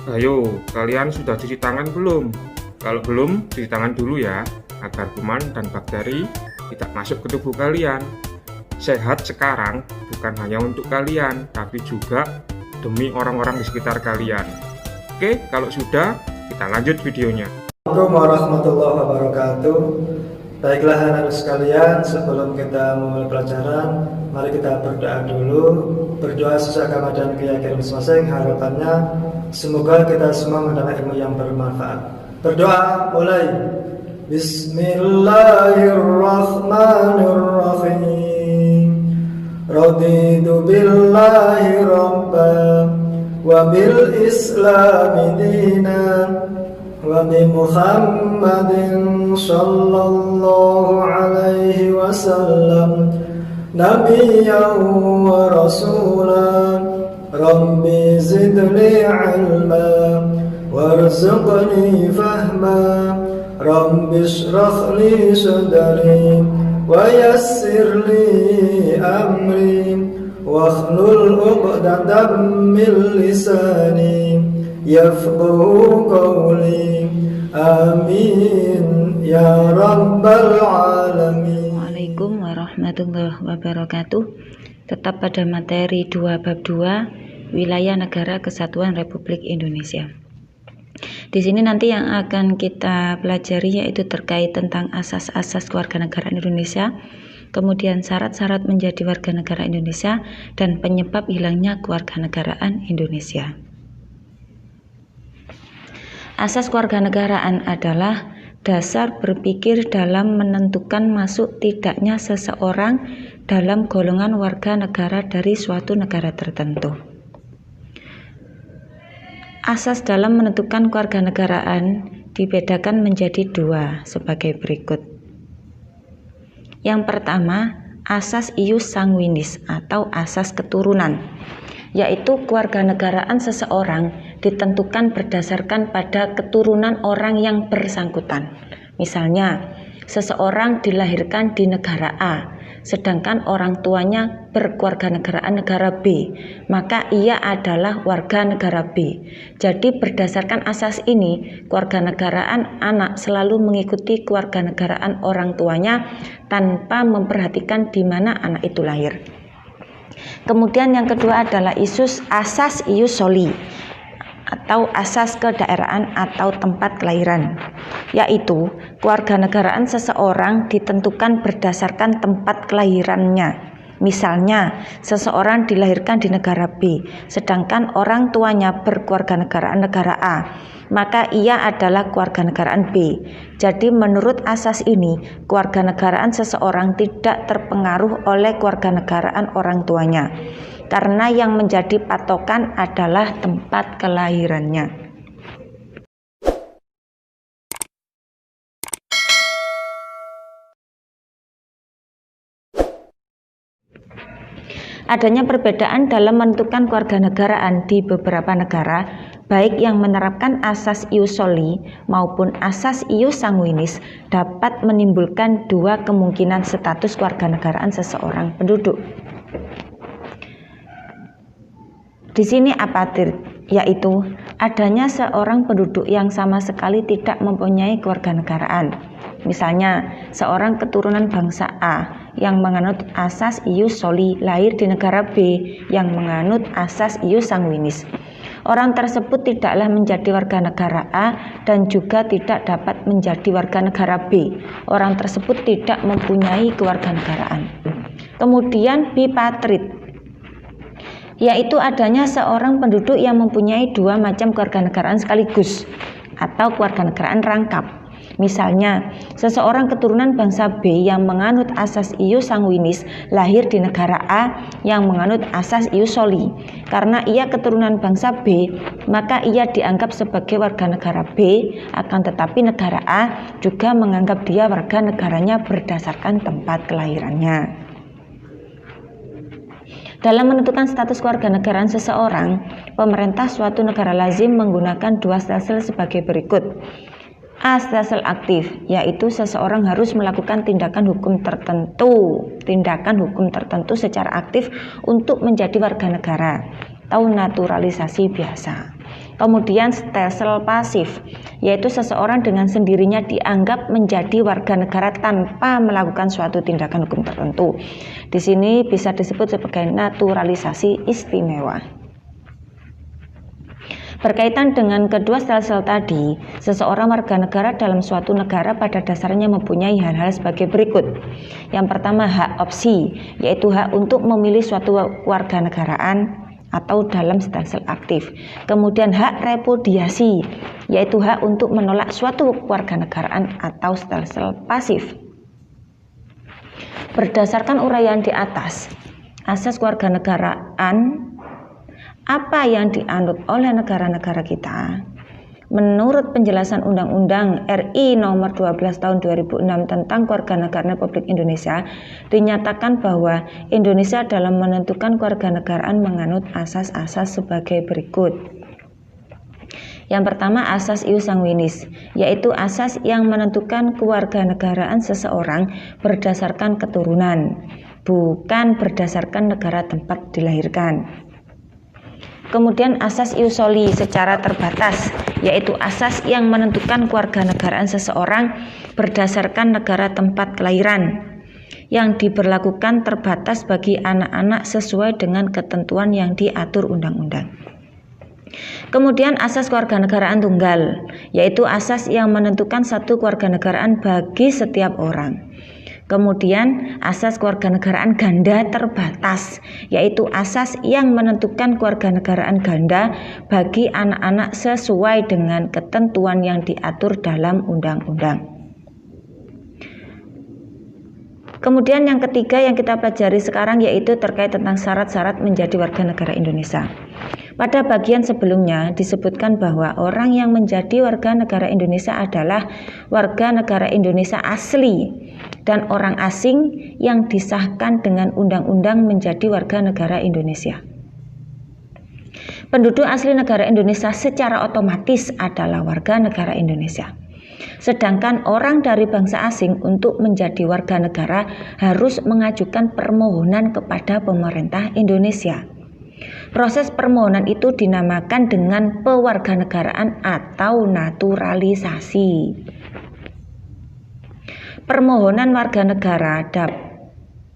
Ayo, kalian sudah cuci tangan belum? Kalau belum, cuci tangan dulu ya, agar kuman dan bakteri tidak masuk ke tubuh kalian. Sehat sekarang bukan hanya untuk kalian, tapi juga demi orang-orang di sekitar kalian. Oke, kalau sudah, kita lanjut videonya. Assalamualaikum warahmatullahi wabarakatuh. Baiklah anak-anak sekalian, sebelum kita memulai pelajaran, mari kita berdoa dulu. Berdoa sesuai agama dan keyakinan masing-masing. Harapannya semoga kita semua mendapat ilmu yang bermanfaat. Berdoa mulai. Bismillahirrahmanirrahim. Raditu billahi rabban wa bil islami dinan wa bi Muhammadin sallallahu alaihi wasallam nabiyyan wa rasulan. Rabbi zidni ilma warzuqni fahma. Rabbi shrah li sadri wa yassir li amri wakhlul 'uqdatam min lisani yafqahu qawli. Amin ya rabbal alamin. Assalamualaikum warahmatullahi wabarakatuh. Tetap pada materi 2 bab 2 Wilayah Negara Kesatuan Republik Indonesia. Di sini nanti yang akan kita pelajari yaitu terkait tentang asas-asas kewarganegaraan Indonesia, kemudian syarat-syarat menjadi warga negara Indonesia, dan penyebab hilangnya kewarganegaraan Indonesia. Asas kewarganegaraan adalah dasar berpikir dalam menentukan masuk tidaknya seseorang dalam golongan warga negara dari suatu negara tertentu. Asas dalam menentukan kewarganegaraan dibedakan menjadi 2 sebagai berikut. Yang pertama, asas ius sanguinis atau asas keturunan, yaitu kewarganegaraan seseorang ditentukan berdasarkan pada keturunan orang yang bersangkutan. Misalnya, seseorang dilahirkan di negara A, sedangkan orang tuanya berkewarganegaraan negara B, maka ia adalah warga negara B. Jadi berdasarkan asas ini, kewarganegaraan anak selalu mengikuti kewarganegaraan orang tuanya tanpa memperhatikan di mana anak itu lahir. Kemudian yang kedua adalah asas ius soli atau asas kedaerahan atau tempat kelahiran, yaitu kewarganegaraan seseorang ditentukan berdasarkan tempat kelahirannya. Misalnya, seseorang dilahirkan di negara B, sedangkan orang tuanya berkewarganegaraan negara A, maka ia adalah kewarganegaraan B. Jadi menurut asas ini, kewarganegaraan seseorang tidak terpengaruh oleh kewarganegaraan orang tuanya, karena yang menjadi patokan adalah tempat kelahirannya. Adanya perbedaan dalam menentukan kewarganegaraan di beberapa negara, baik yang menerapkan asas ius soli maupun asas ius sanguinis, dapat menimbulkan 2 kemungkinan status kewarganegaraan seseorang penduduk. Di sini apatrid, yaitu adanya seorang penduduk yang sama sekali tidak mempunyai kewarganegaraan. Misalnya, seorang keturunan bangsa A yang menganut asas ius soli lahir di negara B yang menganut asas ius sanguinis. Orang tersebut tidaklah menjadi warga negara A dan juga tidak dapat menjadi warga negara B. Orang tersebut tidak mempunyai kewarganegaraan. Kemudian bipatrid, yaitu adanya seorang penduduk yang mempunyai 2 macam kewarganegaraan sekaligus atau kewarganegaraan rangkap. Misalnya, seseorang keturunan bangsa B yang menganut asas ius sanguinis lahir di negara A yang menganut asas ius soli. Karena ia keturunan bangsa B, maka ia dianggap sebagai warga negara B, akan tetapi negara A juga menganggap dia warga negaranya berdasarkan tempat kelahirannya. Dalam menentukan status kewarganegaraan seseorang, pemerintah suatu negara lazim menggunakan 2 stelsel sebagai berikut. A. Stelsel aktif, yaitu seseorang harus melakukan tindakan hukum tertentu secara aktif untuk menjadi warga negara atau naturalisasi biasa. Kemudian stelsel pasif, yaitu seseorang dengan sendirinya dianggap menjadi warga negara tanpa melakukan suatu tindakan hukum tertentu. Di sini bisa disebut sebagai naturalisasi istimewa. Berkaitan dengan kedua stelsel tadi, seseorang warga negara dalam suatu negara pada dasarnya mempunyai hal-hal sebagai berikut. Yang pertama, hak opsi, yaitu hak untuk memilih suatu warga negaraan atau dalam stelsel aktif. Kemudian hak repudiasi, yaitu hak untuk menolak suatu warga negaraan atau stelsel pasif. Berdasarkan uraian di atas, asas kewarganegaraan apa yang dianut oleh negara-negara kita? Menurut penjelasan Undang-Undang RI Nomor 12 Tahun 2006 tentang Kewarganegaraan Republik Indonesia, dinyatakan bahwa Indonesia dalam menentukan kewarganegaraan menganut asas-asas sebagai berikut. Yang pertama, asas ius sanguinis, yaitu asas yang menentukan kewarganegaraan seseorang berdasarkan keturunan, bukan berdasarkan negara tempat dilahirkan. Kemudian asas ius soli secara terbatas, yaitu asas yang menentukan kewarganegaraan seseorang berdasarkan negara tempat kelahiran, yang diberlakukan terbatas bagi anak-anak sesuai dengan ketentuan yang diatur undang-undang. Kemudian asas kewarganegaraan tunggal, yaitu asas yang menentukan satu kewarganegaraan bagi setiap orang. Kemudian asas kewarganegaraan ganda terbatas, yaitu asas yang menentukan kewarganegaraan ganda bagi anak-anak sesuai dengan ketentuan yang diatur dalam undang-undang. Kemudian yang ketiga yang kita pelajari sekarang yaitu terkait tentang syarat-syarat menjadi warga negara Indonesia. Pada bagian sebelumnya disebutkan bahwa orang yang menjadi warga negara Indonesia adalah warga negara Indonesia asli dan orang asing yang disahkan dengan undang-undang menjadi warga negara Indonesia. Penduduk asli negara Indonesia secara otomatis adalah warga negara Indonesia. Sedangkan orang dari bangsa asing untuk menjadi warga negara harus mengajukan permohonan kepada pemerintah Indonesia. Proses permohonan itu dinamakan dengan pewarganegaraan atau naturalisasi. Permohonan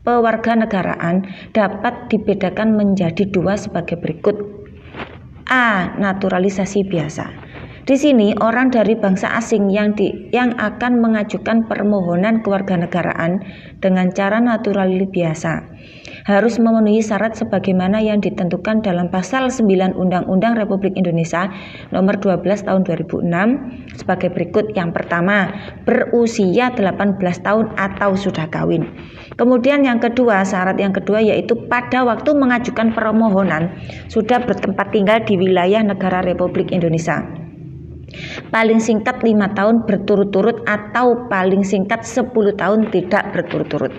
pewarganegaraan dapat dibedakan menjadi dua sebagai berikut. A. Naturalisasi biasa. Di sini orang dari bangsa asing yang akan mengajukan permohonan kewarganegaraan dengan cara naturalisasi biasa harus memenuhi syarat sebagaimana yang ditentukan dalam pasal 9 Undang-Undang Republik Indonesia Nomor 12 Tahun 2006 sebagai berikut. Yang pertama, berusia 18 tahun atau sudah kawin. Kemudian yang kedua, syarat yang kedua yaitu pada waktu mengajukan permohonan sudah bertempat tinggal di wilayah negara Republik Indonesia. Paling singkat 5 tahun berturut-turut atau paling singkat 10 tahun tidak berturut-turut.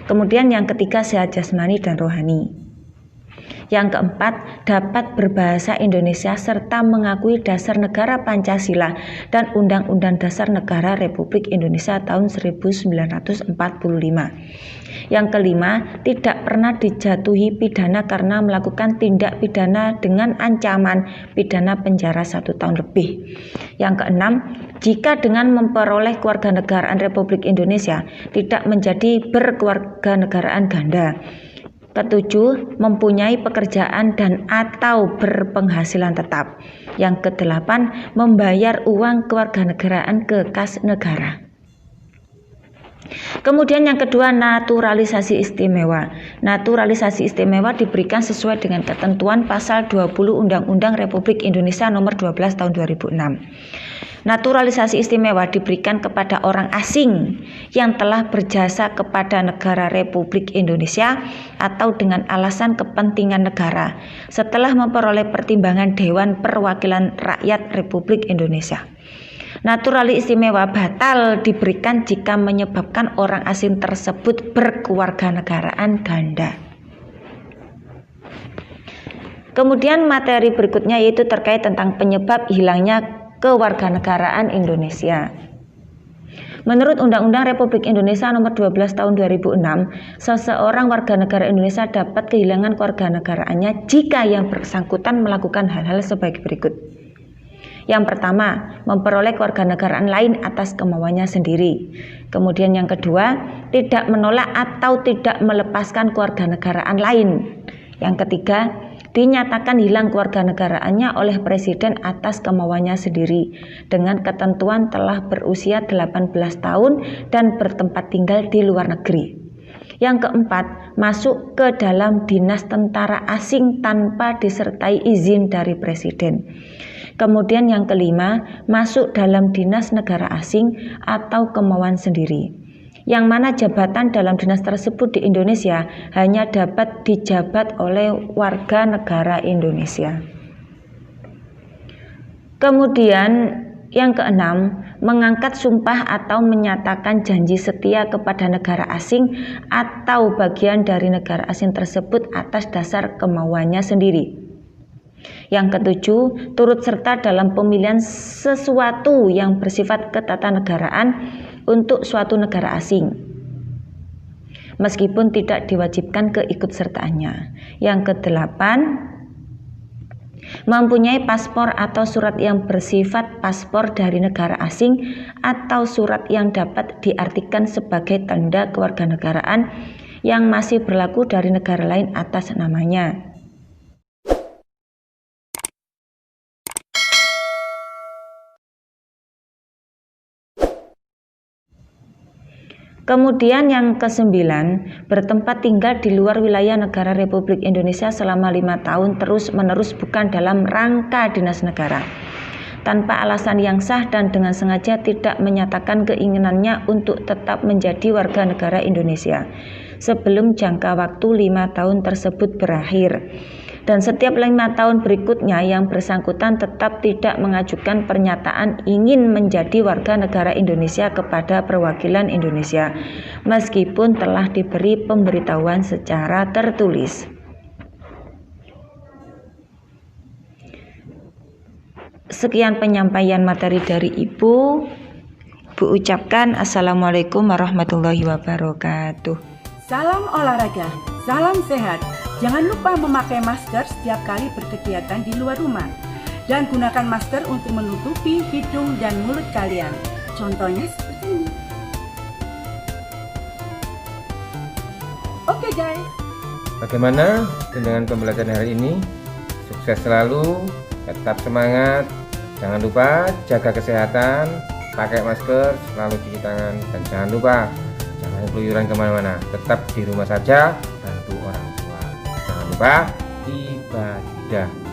Kemudian yang ketiga, sehat jasmani dan rohani. Yang keempat, dapat berbahasa Indonesia serta mengakui dasar negara Pancasila dan Undang-Undang Dasar Negara Republik Indonesia tahun 1945. Yang kelima, tidak pernah dijatuhi pidana karena melakukan tindak pidana dengan ancaman pidana penjara 1 tahun lebih. Yang keenam, jika dengan memperoleh kewarganegaraan Republik Indonesia tidak menjadi berkewarganegaraan ganda. Ketujuh, mempunyai pekerjaan dan atau berpenghasilan tetap. Yang kedelapan, membayar uang kewarganegaraan ke kas negara. Kemudian yang kedua, naturalisasi istimewa. Naturalisasi istimewa diberikan sesuai dengan ketentuan pasal 20 Undang-Undang Republik Indonesia Nomor 12 Tahun 2006. Naturalisasi istimewa diberikan kepada orang asing yang telah berjasa kepada negara Republik Indonesia atau dengan alasan kepentingan negara setelah memperoleh pertimbangan Dewan Perwakilan Rakyat Republik Indonesia. Naturalisasi istimewa batal diberikan jika menyebabkan orang asing tersebut berkewarganegaraan ganda. Kemudian materi berikutnya yaitu terkait tentang penyebab hilangnya kewarganegaraan Indonesia. Menurut Undang-Undang Republik Indonesia Nomor 12 Tahun 2006, seseorang warga negara Indonesia dapat kehilangan kewarganegaraannya jika yang bersangkutan melakukan hal-hal sebagai berikut. Yang pertama, memperoleh kewarganegaraan lain atas kemauannya sendiri. Kemudian yang kedua, tidak menolak atau tidak melepaskan kewarganegaraan lain. Yang ketiga, dinyatakan hilang kewarganegaraannya oleh presiden atas kemauannya sendiri dengan ketentuan telah berusia 18 tahun dan bertempat tinggal di luar negeri. Yang keempat, masuk ke dalam dinas tentara asing tanpa disertai izin dari presiden. Kemudian yang kelima, masuk dalam dinas negara asing atau kemauan sendiri. Yang mana jabatan dalam dinas tersebut di Indonesia hanya dapat dijabat oleh warga negara Indonesia. Kemudian yang keenam, mengangkat sumpah atau menyatakan janji setia kepada negara asing atau bagian dari negara asing tersebut atas dasar kemauannya sendiri. Yang ketujuh, turut serta dalam pemilihan sesuatu yang bersifat ketatanegaraan untuk suatu negara asing, meskipun tidak diwajibkan keikutsertaannya. Yang kedelapan, mempunyai paspor atau surat yang bersifat paspor dari negara asing atau surat yang dapat diartikan sebagai tanda kewarganegaraan yang masih berlaku dari negara lain atas namanya. Kemudian yang kesembilan, bertempat tinggal di luar wilayah negara Republik Indonesia selama 5 tahun terus-menerus bukan dalam rangka dinas negara, tanpa alasan yang sah dan dengan sengaja tidak menyatakan keinginannya untuk tetap menjadi warga negara Indonesia sebelum jangka waktu 5 tahun tersebut berakhir. Dan setiap 5 tahun berikutnya yang bersangkutan tetap tidak mengajukan pernyataan ingin menjadi warga negara Indonesia kepada perwakilan Indonesia, meskipun telah diberi pemberitahuan secara tertulis. Sekian penyampaian materi dari Ibu. Bu ucapkan Assalamualaikum warahmatullahi wabarakatuh. Salam olahraga, salam sehat. Jangan lupa memakai masker setiap kali berkegiatan di luar rumah. Dan gunakan masker untuk menutupi hidung dan mulut kalian. Contohnya seperti ini. Oke guys. Bagaimana dengan pembelajaran hari ini? Sukses selalu, tetap semangat. Jangan lupa jaga kesehatan, pakai masker, selalu cuci tangan, dan jangan lupa jangan keluyuran kemana-mana. Tetap di rumah saja, bantu orang tua. Jangan lupa ibadah.